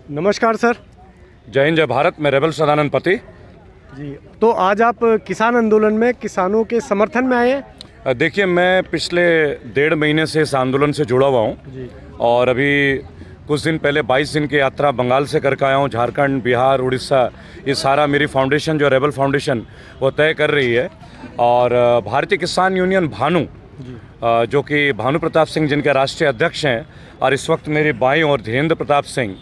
नमस्कार सर। जय हिंद, जय भारत। मैं रेबल सदानंद पति जी। तो आज आप किसान आंदोलन में किसानों के समर्थन में आए हैं। देखिए, मैं पिछले 1.5 महीने से इस आंदोलन से जुड़ा हुआ हूँ और अभी कुछ दिन पहले 22 दिन की यात्रा बंगाल से करके आया हूँ। झारखंड, बिहार, उड़ीसा, ये सारा मेरी फाउंडेशन जो रेबल फाउंडेशन वो तय कर रही है। और भारतीय किसान यूनियन भानु, जो कि भानु प्रताप सिंह जिनके राष्ट्रीय अध्यक्ष हैं, और इस वक्त मेरे बाईं ओर धीरेन्द्र प्रताप सिंह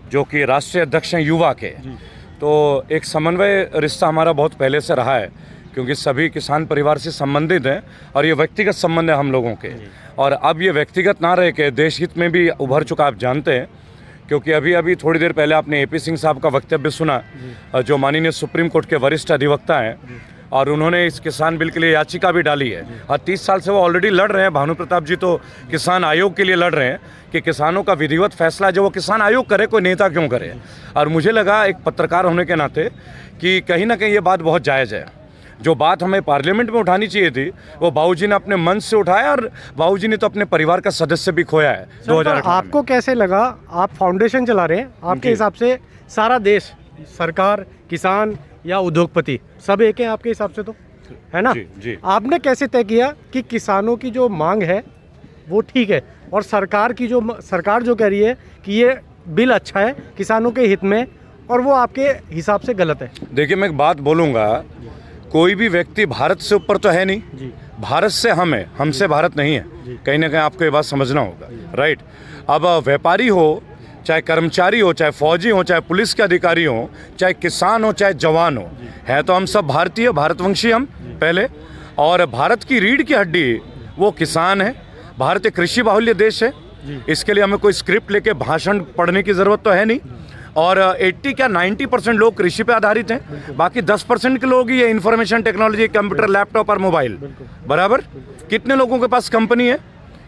जो कि राष्ट्रीय अध्यक्ष हैं युवा के। तो एक समन्वय रिश्ता हमारा बहुत pहले से रहा है, क्योंकि सभी किसान परिवार से संबंधित हैं और ये व्यक्तिगत संबंध है हम लोगों के। और अब ये व्यक्तिगत ना रह के देश हित में भी उभर चुका, आप जानते हैं। क्योंकि अभी थोड़ी देर पहले आपने AP सिंह साहब का वक्तव्य सुना, जो माननीय सुप्रीम कोर्ट के वरिष्ठ अधिवक्ता हैं, और उन्होंने इस किसान बिल के लिए याचिका भी डाली है। और 30 साल से वो ऑलरेडी लड़ रहे हैं। भानु प्रताप जी तो किसान आयोग के लिए लड़ रहे हैं कि किसानों का विधिवत फैसला जो वो किसान आयोग करे, कोई नेता क्यों करे। और मुझे लगा एक पत्रकार होने के नाते कि कहीं ना कहीं ये बात बहुत जायज़ है। जो बात हमें पार्लियामेंट में उठानी चाहिए थी, वो बाबूजी ने अपने मंच से उठाया, और बाबूजी ने तो अपने परिवार का सदस्य भी खोया है 2018 में। आपको कैसे लगा? आप फाउंडेशन चला रहे हैं, आपके हिसाब से सारा देश, सरकार, किसान या उद्योगपति सब एक है आपके हिसाब से, तो है ना? जी। आपने कैसे तय किया कि किसानों की जो मांग है वो ठीक है, और सरकार जो कह रही है कि ये बिल अच्छा है किसानों के हित में, और वो आपके हिसाब से गलत है? देखिए, मैं एक बात बोलूँगा, कोई भी व्यक्ति भारत से ऊपर तो है नहीं। भारत से हम है, हमसे भारत नहीं है। कहीं ना कहीं आपको ये बात समझना होगा, राइट? अब व्यापारी हो, चाहे कर्मचारी हो, चाहे फौजी हो, चाहे पुलिस के अधिकारी हो, चाहे किसान हो, चाहे जवान हो, है तो हम सब भारतीय, भारतवंशी हम पहले। और भारत की रीढ़ की हड्डी वो किसान है। भारत एक कृषि बाहुल्य देश है। इसके लिए हमें कोई स्क्रिप्ट लेके भाषण पढ़ने की ज़रूरत तो है नहीं। और 80 क्या 90% लोग कृषि पे आधारित हैं। बाकी 10% के लोग ही ये इंफॉर्मेशन टेक्नोलॉजी, कंप्यूटर, लैपटॉप और मोबाइल। बराबर? कितने लोगों के पास कंपनी है,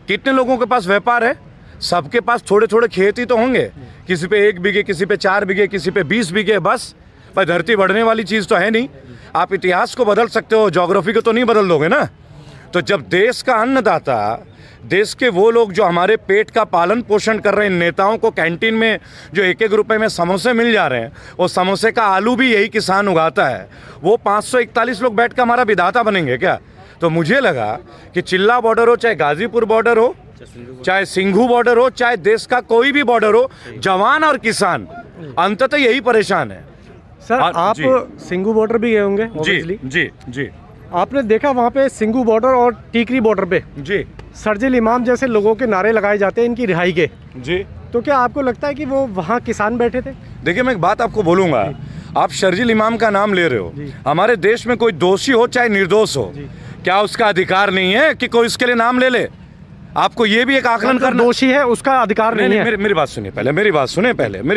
कितने लोगों के पास व्यापार है? सबके पास थोड़े थोड़े खेत ही तो होंगे। किसी पे 1 बीघे, किसी पे 4 बीघे, किसी पे 20 बीघे, बस। पर धरती बढ़ने वाली चीज़ तो है नहीं। आप इतिहास को बदल सकते हो, ज्योग्राफी को तो नहीं बदल दोगे ना। तो जब देश का अन्नदाता, देश के वो लोग जो हमारे पेट का पालन पोषण कर रहे हैं, नेताओं को कैंटीन में जो 1-1 रुपए में समोसे मिल जा रहे हैं, वो समोसे का आलू भी यही किसान उगाता है। वो 541 लोग बैठ कर हमारा विधाता बनेंगे क्या? तो मुझे लगा कि चिल्ला बॉर्डर हो, चाहे गाजीपुर बॉर्डर हो, चाहे सिंघू बॉर्डर हो, चाहे देश का कोई भी बॉर्डर हो, जवान और किसान अंततः यही परेशान है। सर, आप सिंघू बॉर्डर भी गए होंगे? जी। आपने देखा वहाँ पे सिंघू बॉर्डर और टीकरी बॉर्डर पे जी शर्जील इमाम जैसे लोगों के नारे लगाए जाते हैं इनकी रिहाई के। जी। तो क्या आपको लगता है कि वो वहाँ किसान बैठे थे? देखिए, मैं एक बात आपको बोलूँगा, आप शर्जील इमाम का नाम ले रहे हो। हमारे देश में कोई दोषी हो चाहे निर्दोष हो, क्या उसका अधिकार नहीं है कि कोई उसके लिए नाम ले ले? आपको ये भी एक आकलन करना। दोषी है उसका अधिकार नहीं है। मेरी बात सुनिए पहले, मेरी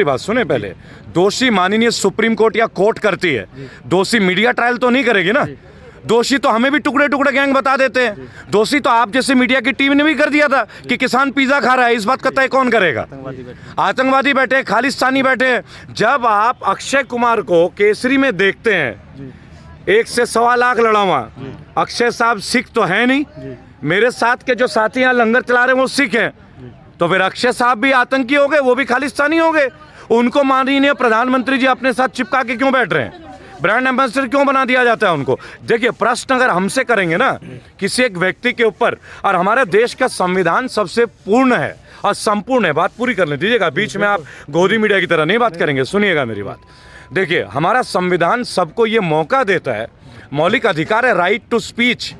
बात सुनिए पहले। दोषी माननीय सुप्रीम कोर्ट या कोर्ट करती है, दोषी मीडिया ट्रायल तो नहीं करेगी ना। दोषी तो हमें भी टुकड़े टुकड़े गैंग बता देते हैं। दोषी तो आप जैसे मीडिया की टीम ने भी कर दिया था कि किसान पिज्जा खा रहा है। इस बात का तय कौन करेगा? आतंकवादी बैठे, खालिस्तानी बैठे। जब आप अक्षय कुमार को केसरी में देखते हैं, 1 से 1.25 लाख लड़ा हुआ, अक्षय साहब सिख तो है नहीं। मेरे साथ के जो साथी यहाँ लंगर चला रहे हैं वो सिख हैं, तो फिर अक्षय साहब भी आतंकी हो गए, वो भी खालिस्तानी हो गए। उनको माननीय प्रधानमंत्री जी अपने साथ चिपका के क्यों बैठ रहे हैं? ब्रांड एम्बेसडर क्यों बना दिया जाता है उनको? देखिए, प्रश्न अगर हमसे करेंगे ना किसी एक व्यक्ति के ऊपर, और हमारे देश का संविधान सबसे पूर्ण है और संपूर्ण है। बात पूरी करने दीजिएगा, बीच में आप गोदी मीडिया की तरह नहीं बात करेंगे। सुनिएगा मेरी बात। देखिए, हमारा संविधान सबको ये मौका देता है, मौलिक अधिकार है, right to speech,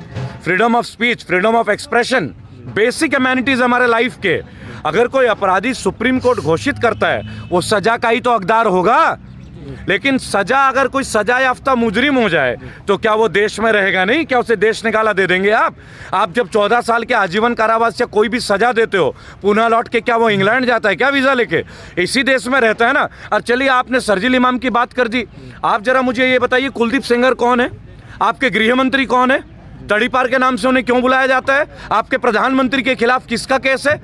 freedom of speech, freedom of expression, basic amenities हमारे लाइफ के। अगर कोई अपराधी सुप्रीम कोर्ट घोषित करता है, वो सजा का ही तो हकदार होगा। लेकिन सजा, अगर कोई सजा याफ्ता मुजरिम हो जाए तो क्या वो देश में रहेगा नहीं? क्या उसे देश निकाला दे देंगे आप जब 14 साल के आजीवन कारावास या कोई भी सजा देते हो, पुनः लौट के क्या वो इंग्लैंड जाता है क्या वीज़ा लेके? इसी देश में रहता है ना। और चलिए, आपने शर्जील इमाम की बात कर दी। आप जरा मुझे ये बताइए, कुलदीप सेंगर कौन है? आपके गृह मंत्री कौन है? तड़ीपार के नाम से उन्हें क्यों बुलाया जाता है? आपके प्रधानमंत्री के खिलाफ किसका केस है?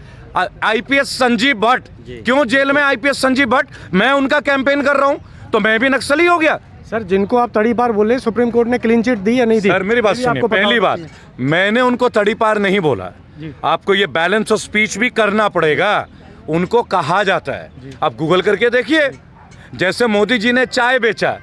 IPS संजीव भट्ट। क्यों जेल में IPS संजीव भट्ट? मैं उनका कैंपेन कर रहा हूं, तो मैं भी नक्सली हो गया? सर, जिनको आप तड़ीपार बोल रहे हैं, सुप्रीम कोर्ट ने क्लीन चिट दी या नहीं दी? सर, मेरी बात सुनिए। पहली बात, मैंने उनको तड़ीपार नहीं बोला। आपको ये बैलेंस ऑफ स्पीच भी करना पड़ेगा। उनको कहा जाता है। आप गूगल करके देखिए, जैसे मोदी जी ने चाय बेचा,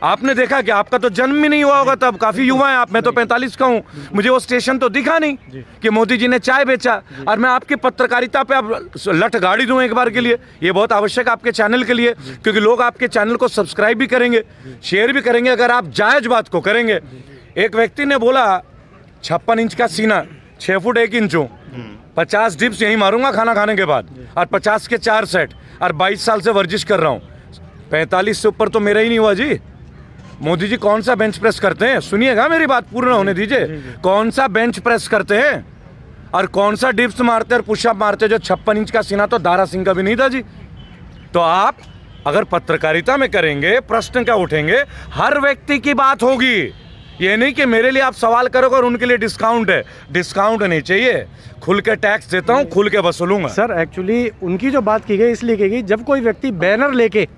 आपने देखा कि आपका तो जन्म ही नहीं हुआ होगा तब, काफी युवा है आप, मैं तो 45 का हूँ, मुझे वो स्टेशन तो दिखा नहीं कि मोदी जी ने चाय बेचा। और मैं आपकी पत्रकारिता पे अब लठ गाड़ी दूं एक बार के लिए, ये बहुत आवश्यक आपके चैनल के लिए, क्योंकि लोग आपके चैनल को सब्सक्राइब भी करेंगे, शेयर भी करेंगे अगर आप जायज बात को करेंगे। एक व्यक्ति ने बोला 56 इंच का सीना, 6 फुट 1 इंच हूँ, 50 डिप्स यही मारूंगा खाना खाने के बाद, और 50 के 4 सेट, और 22 साल से वर्जिश कर रहा हूँ। 45 से ऊपर तो मेरा ही नहीं हुआ जी। मोदी जी कौन सा बेंच प्रेस करते हैं, सुनिएगा मेरी बात पूर्ण होने दीजिए, कौन सा बेंच प्रेस करते हैं और कौन सा डिप्स मारते हैं और पुशअप मारते हैं। जो 56 इंच का सीना तो दारा सिंह का भी नहीं था जी। तो आप अगर पत्रकारिता में करेंगे, प्रश्न क्या उठेंगे, हर व्यक्ति की बात होगी। ये नहीं कि मेरे लिए आप सवाल करोगे और उनके लिए डिस्काउंट है, डिस्काउंट नहीं चाहिए, खुल के टैक्स देता हूँ, खुल के वसूलूंगा। सर एक्चुअली उनकी जो बात की गई इसलिए की गई, जब कोई व्यक्ति बैनर लेके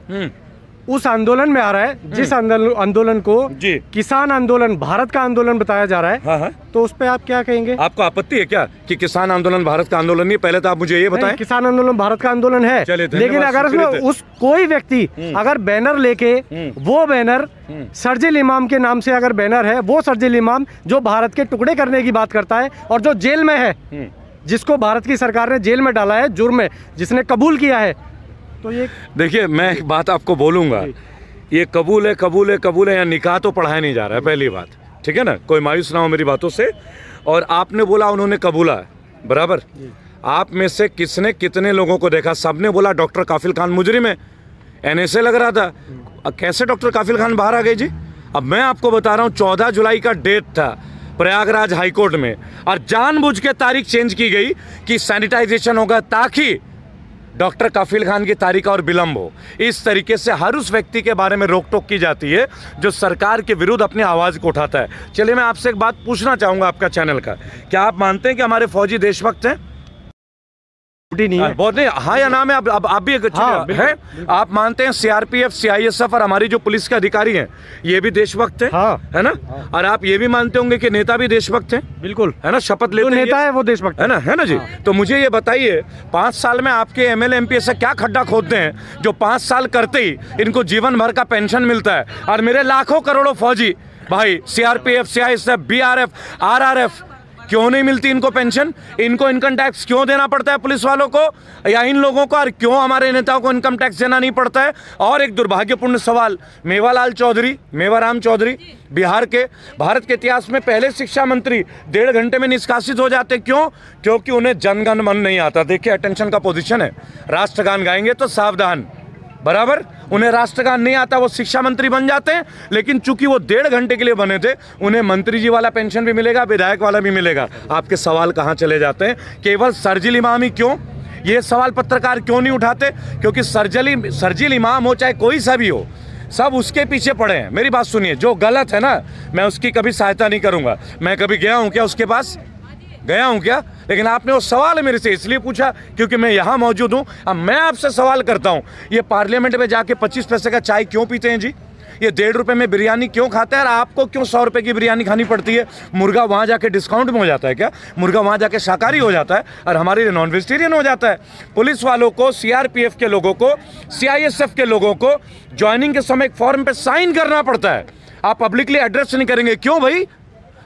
उस आंदोलन में आ रहा है, जिस आंदोलन को जी किसान आंदोलन, भारत का आंदोलन बताया जा रहा है, हाँ। तो उस पे आप क्या कहेंगे? आपको आपत्ति है क्या कि किसान आंदोलन भारत का आंदोलन नहीं? पहले तो आप मुझे ये बताएं। किसान आंदोलन भारत का आंदोलन है, लेकिन अगर उसमें उस कोई व्यक्ति अगर बैनर लेके, वो बैनर शर्जील इमाम के नाम से अगर बैनर है, वो शर्जील इमाम जो भारत के टुकड़े करने की बात करता है और जो जेल में है, जिसको भारत की सरकार ने जेल में डाला है जुर्म में, जिसने कबूल किया है, तो ये देखिए मैं एक बात आपको बोलूंगा, ये कबूल है कबूल है कबूल है, या निकाह तो पढ़ाया नहीं जा रहा है, पहली बात, ठीक है ना, कोई मायूस ना हो मेरी बातों से। और आपने बोला उन्होंने कबूला है, बराबर। आप में से किसने कितने लोगों को देखा? सबने बोला डॉक्टर काफिल खान मुजरिम है, NSA लग रहा था। कैसे डॉक्टर काफिल खान बाहर आ गए जी? अब मैं आपको बता रहा हूँ, 14 जुलाई का डेट था प्रयागराज हाईकोर्ट में, और जानबूझ के तारीख चेंज की गई कि सैनिटाइजेशन होगा ताकि डॉक्टर काफिल खान की तारीख और विलंब हो। इस तरीके से हर उस व्यक्ति के बारे में रोक टोक की जाती है जो सरकार के विरुद्ध अपनी आवाज़ को उठाता है। चलिए मैं आपसे एक बात पूछना चाहूँगा आपका चैनल का, क्या आप मानते हैं कि हमारे फौजी देशभक्त हैं? नहीं है। बहुत नहीं, हाँ या नाम है? आप भी एक है, आप मानते हैं CRPF, CISF और हमारी जो पुलिस के अधिकारी हैं ये भी देशभक्त हैं? हाँ। है ना? और आप ये भी मानते होंगे कि नेता भी देशभक्त हैं? बिल्कुल, है ना, शपथ लेते नेता है वो देशभक्त है ना जी। तो मुझे ये बताइए, 5 साल में आपके MLA MP से क्या खड्डा खोदते हैं जो 5 साल करते ही इनको जीवन भर का पेंशन मिलता है? और मेरे लाखों करोड़ों फौजी भाई, CRPF, CISF, BRF, RRF, क्यों नहीं मिलती इनको पेंशन? इनको इनकम टैक्स क्यों देना पड़ता है पुलिस वालों को या इन लोगों को, और क्यों हमारे नेताओं को इनकम टैक्स देना नहीं पड़ता है? और एक दुर्भाग्यपूर्ण सवाल, मेवाराम चौधरी बिहार के, भारत के इतिहास में पहले शिक्षा मंत्री 1.5 घंटे में निष्कासित हो जाते, क्यों? क्योंकि उन्हें जनगण मन नहीं आता। देखिए अटेंशन का पोजीशन है, राष्ट्रगान गाएंगे तो सावधान, बराबर। उन्हें राष्ट्रगान नहीं आता, वो शिक्षा मंत्री बन जाते हैं, लेकिन चूंकि वो 1.5 घंटे के लिए बने थे, उन्हें मंत्री जी वाला पेंशन भी मिलेगा, विधायक वाला भी मिलेगा। आपके सवाल कहाँ चले जाते हैं? केवल शर्जील इमाम ही क्यों? ये सवाल पत्रकार क्यों नहीं उठाते? क्योंकि शर्जील इमाम हो चाहे कोई सा भी हो, सब उसके पीछे पड़े हैं। मेरी बात सुनिए, जो गलत है ना, मैं उसकी कभी सहायता नहीं करूंगा। मैं कभी गया हूं क्या उसके पास? गया हूं क्या? लेकिन आपने वो सवाल मेरे से इसलिए पूछा क्योंकि मैं यहाँ मौजूद हूँ। अब मैं आपसे सवाल करता हूँ, ये पार्लियामेंट में जाके 25 पैसे का चाय क्यों पीते हैं जी? ये 1.5 रुपये में बिरयानी क्यों खाते हैं? और आपको क्यों 100 रुपये की बिरयानी खानी पड़ती है? मुर्गा वहाँ जाके डिस्काउंट में हो जाता है क्या? मुर्गा वहाँ जाके शाकाहारी हो जाता है और हमारे लिए नॉन वेजिटेरियन हो जाता है? पुलिस वालों को, CRPF के लोगों को, CISF के लोगों को ज्वाइनिंग के समय एक फॉर्म पे साइन करना पड़ता है। आप पब्लिकली एड्रेस नहीं करेंगे, क्यों भाई?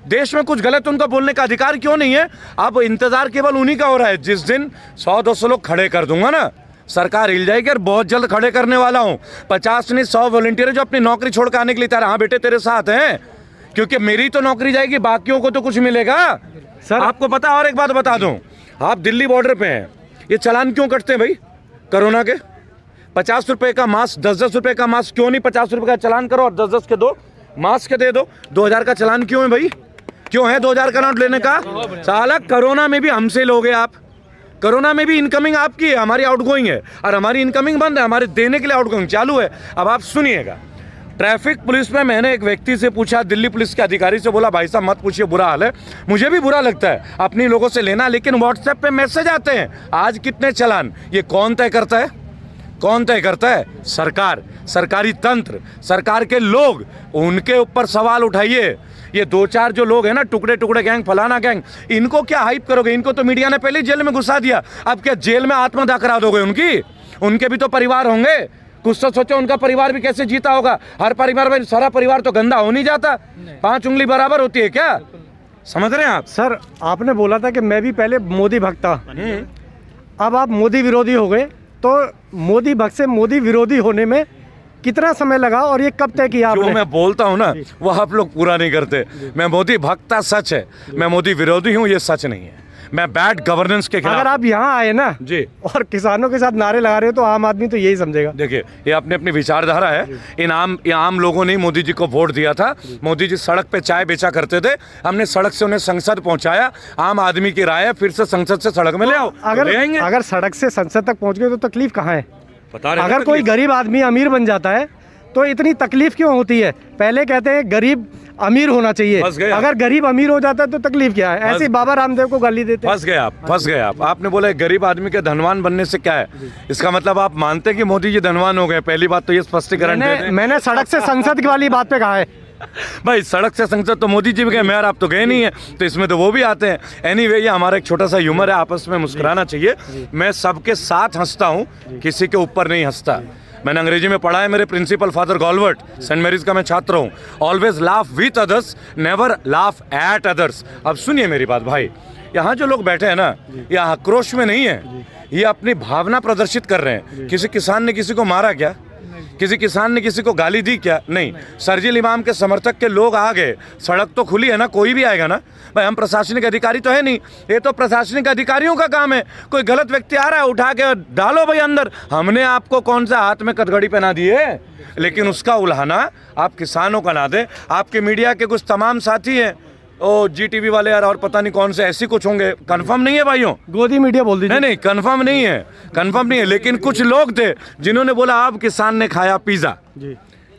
देश में कुछ गलत उनका बोलने का अधिकार क्यों नहीं है? अब इंतजार केवल उन्हीं का हो रहा है। जिस दिन 100-200 लोग खड़े कर दूंगा ना, सरकार हिल जाएगी, और बहुत जल्द खड़े करने वाला हूं। 50 नहीं 100 वॉलंटियर जो अपनी नौकरी छोड़ कर आने के लिए तैयार। हाँ बेटे तेरे साथ हैं, क्योंकि मेरी तो नौकरी जाएगी, बाकियों को तो कुछ मिलेगा। सर आपको पता, और एक बात बता दूं, आप दिल्ली बॉर्डर पे हैं, ये चालान क्यों कटते हैं भाई कोरोना के? 50 रुपए का मास्क, 10-10 रुपए का मास्क क्यों नहीं? 50 रुपए का चालान करो और 10-10 के 2 मास्क दे दो। 2000 का चालान क्यों है भाई? क्यों है 2000 का नोट लेने का? साला कोरोना में भी हमसे लोगे आप, कोरोना में भी इनकमिंग आपकी है, हमारी आउटगोइंग है, और हमारी इनकमिंग बंद है, हमारे देने के लिए आउटगोइंग चालू है। अब आप सुनिएगा, ट्रैफिक पुलिस में मैंने एक व्यक्ति से पूछा, दिल्ली पुलिस के अधिकारी से, बोला भाई साहब मत पूछिए, बुरा हाल है। मुझे भी बुरा लगता है अपनी लोगों से लेना, लेकिन व्हाट्सएप पे मैसेज आते हैं, आज कितने चालान, ये कौन तय करता है? कौन तय करता है? सरकार, सरकारी तंत्र, सरकार के लोग। उनके ऊपर सवाल उठाइए। ये 2-4 जो लोग हैं ना, टुकड़े टुकड़े गैंग, फलाना गैंग, इनको क्या हाइप करोगे? इनको तो मीडिया ने पहले ही जेल में घुसा दिया। अब क्या जेल में आत्मदाह करा दोगे उनकी? उनके भी तो परिवार होंगे। कुछ तो सोचो, उनका परिवार भी कैसे जीता होगा। हर परिवार में, सारा परिवार तो गंदा हो नहीं जाता। 5 उंगली बराबर होती है क्या? समझ रहे हैं आप? सर, आपने बोला था कि मैं भी पहले मोदी भक्त था, अब आप मोदी विरोधी हो गए, तो मोदी भक्त से मोदी विरोधी होने में कितना समय लगा और ये कब तय किया आपने? जो मैं बोलता हूँ ना, वो आप लोग पूरा नहीं करते। मैं मोदी भक्त था, सच है। मैं मोदी विरोधी हूँ, ये सच नहीं है। मैं बैड गवर्नेंस के खिलाफ। अगर आप यहाँ आए ना जी और किसानों के साथ नारे लगा रहे हो, तो आम आदमी तो यही समझेगा। देखिए, ये अपनी अपनी विचारधारा है। ये आम लोगों ने मोदी जी को वोट दिया था। मोदी जी सड़क पे चाय बेचा करते थे, हमने सड़क से उन्हें संसद पहुंचाया। आम आदमी की राय है, फिर से संसद से सड़क में ले आओ। अगर सड़क से संसद तक पहुंच गए तो तकलीफ कहाँ है? बता रहे। अगर कोई गरीब आदमी अमीर बन जाता है तो इतनी तकलीफ क्यों होती है? पहले कहते हैं गरीब अमीर होना चाहिए, अगर गरीब अमीर हो जाता है तो तकलीफ क्या है? ऐसे बाबा रामदेव को गाली देते हैं। फंस गए आप। आपने बोला गरीब आदमी के धनवान बनने से क्या है? इसका मतलब आप मानते हैं कि मोदी जी धनवान हो गए? पहली बात तो ये स्पष्टीकरण मैंने सड़क से संसद वाली बात पे कहा है। भाई, सड़क से संसद तो मोदी जी भी गए, मेयर आप तो गए नहीं है, तो इसमें तो वो भी आते हैं। एनीवे, ये हमारा एक छोटा सा ह्यूमर है, आपस में मुस्कुराना चाहिए। मैं सबके साथ हंसता हूँ, किसी के ऊपर नहीं हंसता। मैंने अंग्रेजी में पढ़ा है, मेरे प्रिंसिपल फादर गॉलवर्ट, सेंट मैरीज का मैं छात्र हूँ। Always laugh with others, never laugh at others. अब सुनिए मेरी बात भाई, यहाँ जो लोग बैठे हैं ना, ये आक्रोश में नहीं है, ये अपनी भावना प्रदर्शित कर रहे हैं। किसी किसान ने किसी को मारा क्या? किसी किसान ने किसी को गाली दी क्या? नहीं। शरजील इमाम के समर्थक के लोग आ गए, सड़क तो खुली है ना, कोई भी आएगा ना भाई। हम प्रशासनिक अधिकारी तो है नहीं, ये तो प्रशासनिक अधिकारियों का काम है। कोई गलत व्यक्ति आ रहा है, उठा के डालो भाई अंदर। हमने आपको कौन सा हाथ में कटघड़ी पहना दी है? लेकिन उसका उल्हाना आप किसानों का ना दें। आपके मीडिया के कुछ तमाम साथी हैं, ओ GTV वाले यार, और पता नहीं कौन से ऐसे कुछ होंगे, कंफर्म नहीं है भाइयों। गोदी मीडिया बोल दीजिए। नहीं, कंफर्म नहीं है। लेकिन कुछ लोग थे जिन्होंने बोला अब किसान ने खाया पिज्जा,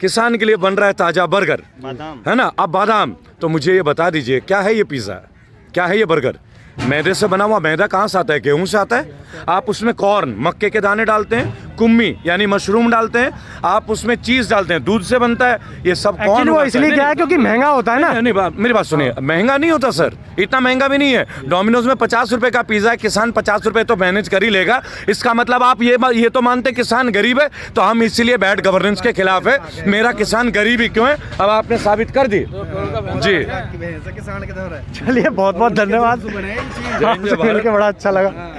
किसान के लिए बन रहा है ताजा बर्गर, है ना, अब बादाम। तो मुझे ये बता दीजिए, क्या है ये पिज्जा, क्या है ये बर्गर? मैदे से बना हुआ। मैदा कहाँ से आता है? गेहूं से आता है। आप उसमें कॉर्न, मक्के के दाने डालते हैं, कुम्मी यानी मशरूम डालते हैं, आप उसमें चीज डालते हैं, दूध से बनता है। ये सब कौन? वो इसलिए क्या है? क्योंकि महंगा होता है ना। नहीं, मेरी बात सुनिए, महंगा नहीं होता सर, इतना महंगा भी नहीं है। डोमिनोज में 50 रुपए का पिज्जा है, किसान 50 रुपए तो मैनेज कर ही लेगा। इसका मतलब आप ये तो मानते किसान गरीब है, तो हम इसीलिए बैड गवर्नेंस के खिलाफ है। मेरा किसान गरीब ही क्यों है, अब आपने साबित कर दी जी। चलिए, बहुत बहुत धन्यवाद, आपसे मिलकर बड़ा अच्छा लगा।